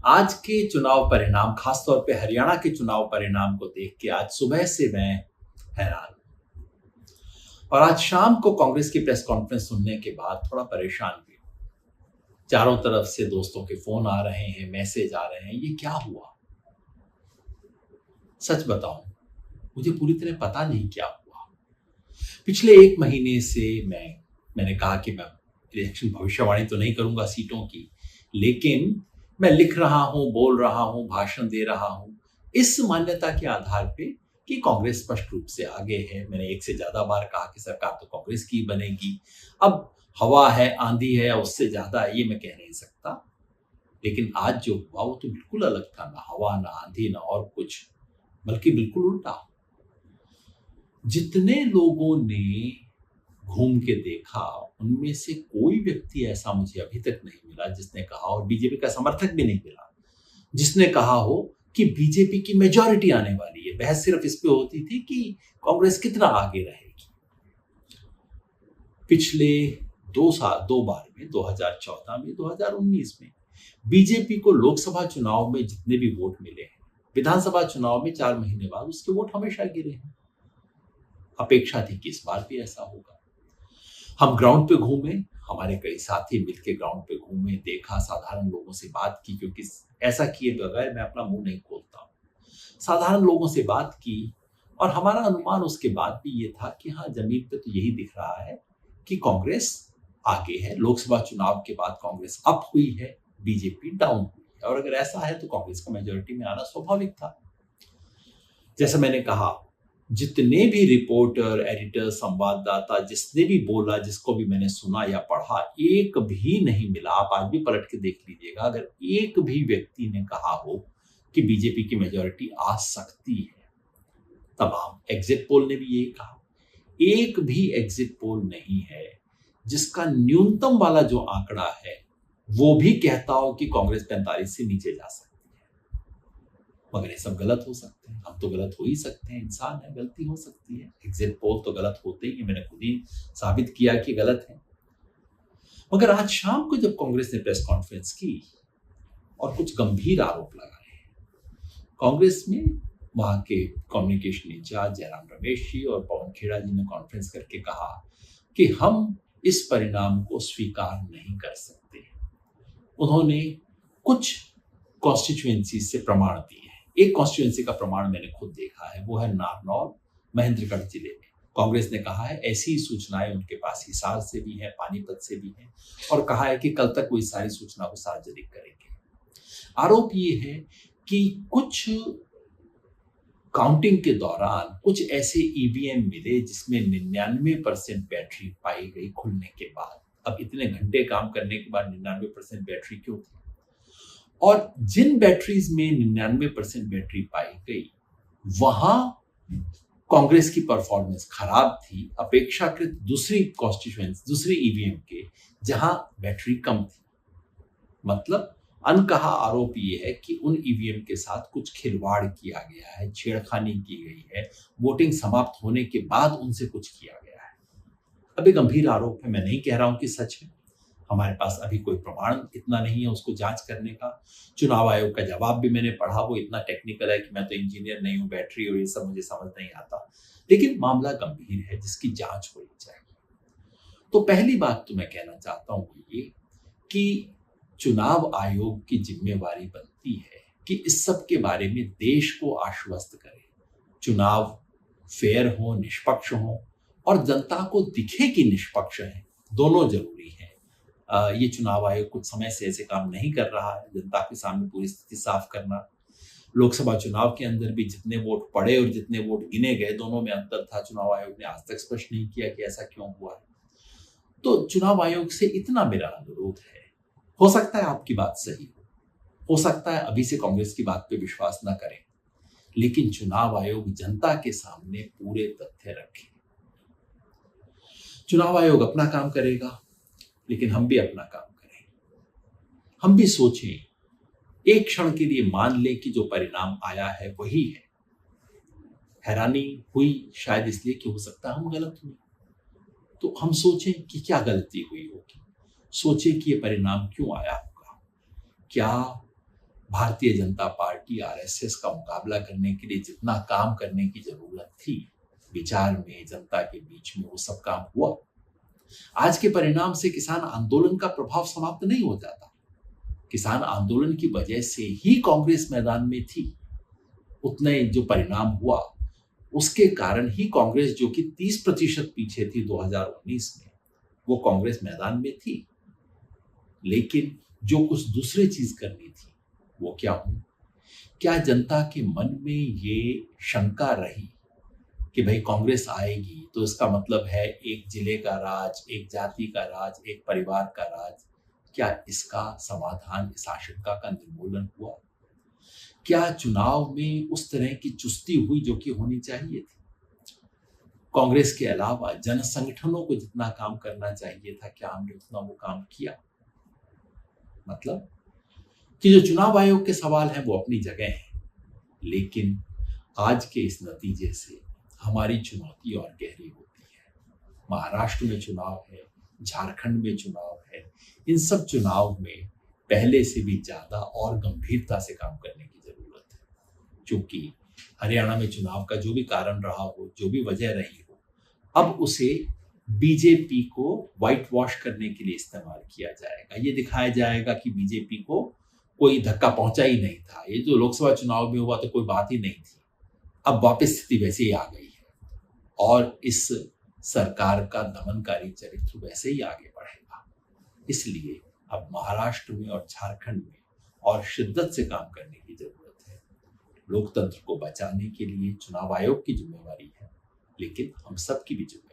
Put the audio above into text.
आज के चुनाव परिणाम, खासतौर पे हरियाणा के चुनाव परिणाम को देख के आज सुबह से मैं हैरान हूं। और आज शाम को कांग्रेस की प्रेस कॉन्फ्रेंस सुनने के बाद थोड़ा परेशान भी हूं। चारों तरफ से दोस्तों के फोन आ रहे हैं, मैसेज आ रहे हैं, ये क्या हुआ? सच बताऊं, मुझे पूरी तरह पता नहीं क्या हुआ। पिछले एक महीने से मैंने कहा कि मैं इलेक्शन भविष्यवाणी तो नहीं करूंगा सीटों की, लेकिन मैं लिख रहा हूं, बोल रहा हूं, भाषण दे रहा हूं इस मान्यता के आधार पे कि कांग्रेस स्पष्ट रूप से आगे है। मैंने एक से ज्यादा बार कहा कि सरकार तो कांग्रेस की बनेगी। अब हवा है, आंधी है, उससे ज्यादा है, ये मैं कह नहीं सकता। लेकिन आज जो हुआ वो तो बिल्कुल अलग था। ना हवा, ना आंधी, ना और कुछ, बल्कि बिल्कुल उल्टा। जितने लोगों ने घूम के देखा, उनमें से कोई व्यक्ति ऐसा मुझे अभी तक नहीं मिला जिसने कहा, और बीजेपी का समर्थक भी नहीं मिला जिसने कहा हो कि बीजेपी की मेजॉरिटी आने वाली है। बहस सिर्फ इस पे होती थी कि कांग्रेस कितना आगे रहेगी। पिछले दो बार में, 2014 में, 2019 में बीजेपी को लोकसभा चुनाव में जितने भी वोट मिले हैं, विधानसभा चुनाव में 4 महीने बाद उसके वोट हमेशा गिरे हैं। अपेक्षा थी कि इस बार भी ऐसा होगा। हम ग्राउंड पे घूमे, हमारे कई साथी मिलकर ग्राउंड पे घूमे, देखा, साधारण लोगों से बात की, क्योंकि ऐसा किए बगैर मैं अपना मुंह नहीं खोलता हूं। साधारण लोगों से बात की और हमारा अनुमान उसके बाद भी ये था कि हाँ, जमीन पे तो यही दिख रहा है कि कांग्रेस आगे है। लोकसभा चुनाव के बाद कांग्रेस अप हुई है, बीजेपी डाउन हुई है, और अगर ऐसा है तो कांग्रेस का मेजोरिटी में आना स्वाभाविक था। जैसा मैंने कहा, जितने भी रिपोर्टर, एडिटर, संवाददाता, जिसने भी बोला, जिसको भी मैंने सुना या पढ़ा, एक भी नहीं मिला। आप आज भी पलट के देख लीजिएगा, अगर एक भी व्यक्ति ने कहा हो कि बीजेपी की मेजॉरिटी आ सकती है। तमाम एग्जिट पोल ने भी यही कहा। एक भी एग्जिट पोल नहीं है जिसका न्यूनतम वाला जो आंकड़ा है वो भी कहता हो कि कांग्रेस 45 से नीचे जा सकती है। मगर ये सब गलत हो सकते हैं। हम तो गलत हो ही सकते हैं, इंसान है, गलती हो सकती है। एग्जिट पोल तो गलत होते ही, मैंने खुद ही साबित किया कि गलत है। मगर आज शाम को जब कांग्रेस ने प्रेस कॉन्फ्रेंस की और कुछ गंभीर आरोप लगाए, कांग्रेस में वहां के कम्युनिकेशन इंचार्ज जयराम रमेश जी और पवन खेड़ा जी ने कॉन्फ्रेंस करके कहा कि हम इस परिणाम को स्वीकार नहीं कर सकते। उन्होंने कुछ कॉन्स्टिट्यूएंसी से प्रमाण दिए हैं। एक कॉन्स्टिट्यूएंसी का प्रमाण मैंने खुद देखा है, वो है नारनौल, महेंद्रगढ़ जिले में। कांग्रेस ने कहा है ऐसी ही सूचनाएं उनके पास हिसार से भी है, पानीपत से भी है, और कहा है कि कल तक वो इस सारी सूचना को सार्वजनिक करेंगे। आरोप ये है कि कुछ काउंटिंग के दौरान कुछ ऐसे ईवीएम मिले जिसमें 99% बैटरी पाई गई खुलने के बाद। अब इतने घंटे काम करने के बाद 99% बैटरी क्यों थी? और जिन बैटरीज में 99% बैटरी पाई गई, वहां कांग्रेस की परफॉर्मेंस खराब थी अपेक्षाकृत दूसरी कॉन्स्टिट्यूएंसी, दूसरी ईवीएम के, जहां बैटरी कम थी। मतलब अनकहा आरोप ये है कि उन ईवीएम के साथ कुछ खिलवाड़ किया गया है, छेड़खानी की गई है, वोटिंग समाप्त होने के बाद उनसे कुछ किया गया है। अब एक गंभीर आरोप है, मैं नहीं कह रहा हूं कि सच है। हमारे पास अभी कोई प्रमाण इतना नहीं है उसको जांच करने का। चुनाव आयोग का जवाब भी मैंने पढ़ा, वो इतना टेक्निकल है कि मैं तो इंजीनियर नहीं हूं, बैटरी और ये सब मुझे समझ नहीं आता। लेकिन मामला गंभीर है जिसकी जांच होनी चाहिए। तो पहली बात तो मैं कहना चाहता हूं ये कि चुनाव आयोग की जिम्मेवारी बनती है कि इस सब के बारे में देश को आश्वस्त करे। चुनाव फेयर हो, निष्पक्ष हो, और जनता को दिखे कि निष्पक्ष है। दोनों जरूरी है। ये चुनाव आयोग कुछ समय से ऐसे काम नहीं कर रहा है। जनता के सामने पूरी स्थिति साफ करना। लोकसभा चुनाव के अंदर भी जितने वोट पड़े और जितने वोट गिने गए, दोनों में अंतर था। चुनाव आयोग ने आज तक स्पष्ट नहीं किया कि ऐसा क्यों हुआ है। तो चुनाव आयोग से इतना मेरा अनुरोध है, हो सकता है आपकी बात सही हो सकता है अभी से कांग्रेस की बात पे विश्वास न करें, लेकिन चुनाव आयोग जनता के सामने पूरे तथ्य रखे। चुनाव आयोग अपना काम करेगा, लेकिन हम भी अपना काम करें। हम भी सोचें, एक क्षण के लिए मान लें कि जो परिणाम आया है वही है। हैरानी हुई शायद इसलिए कि हो सकता है हम गलत हुए। तो हम सोचें कि क्या गलती हुई होगी, सोचें कि ये परिणाम क्यों आया होगा। क्या भारतीय जनता पार्टी आरएसएस का मुकाबला करने के लिए जितना काम करने की जरूरत थी, विचार में, जनता के बीच में, वो सब काम हुआ। आज के परिणाम से किसान आंदोलन का प्रभाव समाप्त नहीं हो जाता। किसान आंदोलन की वजह से ही कांग्रेस मैदान में थी। उतने जो परिणाम हुआ उसके कारण ही कांग्रेस, जो कि 30% पीछे थी 2019 में, वो कांग्रेस मैदान में थी। लेकिन जो कुछ दूसरी चीज करनी थी वो क्या हुई? क्या जनता के मन में ये शंका रही कि भाई कांग्रेस आएगी तो इसका मतलब है एक जिले का राज, एक जाति का राज, एक परिवार का राज? क्या इसका समाधान, इस आशंका का निर्मूलन हुआ? क्या चुनाव में उस तरह की चुस्ती हुई जो कि होनी चाहिए थी? कांग्रेस के अलावा जन संगठनों को जितना काम करना चाहिए था, क्या हमने उतना वो काम किया? मतलब कि जो चुनाव आयोग के सवाल हैं वो अपनी जगह हैं, लेकिन आज के इस नतीजे से हमारी चुनौती और गहरी होती है। महाराष्ट्र में चुनाव है, झारखंड में चुनाव है। इन सब चुनाव में पहले से भी ज्यादा और गंभीरता से काम करने की जरूरत है, क्योंकि हरियाणा में चुनाव का जो भी कारण रहा हो, जो भी वजह रही हो, अब उसे बीजेपी को व्हाइट वॉश करने के लिए इस्तेमाल किया जाएगा। ये दिखाया जाएगा कि बीजेपी को कोई धक्का पहुंचा ही नहीं था, ये जो लोकसभा चुनाव में हुआ तो कोई बात ही नहीं थी। अब वापस स्थिति वैसे ही आ गई है और इस सरकार का दमनकारी चरित्र वैसे ही आगे बढ़ेगा। इसलिए अब महाराष्ट्र में और झारखंड में और शिद्दत से काम करने की जरूरत है। लोकतंत्र को बचाने के लिए चुनाव आयोग की जिम्मेवारी है, लेकिन हम सबकी भी जिम्मेवारी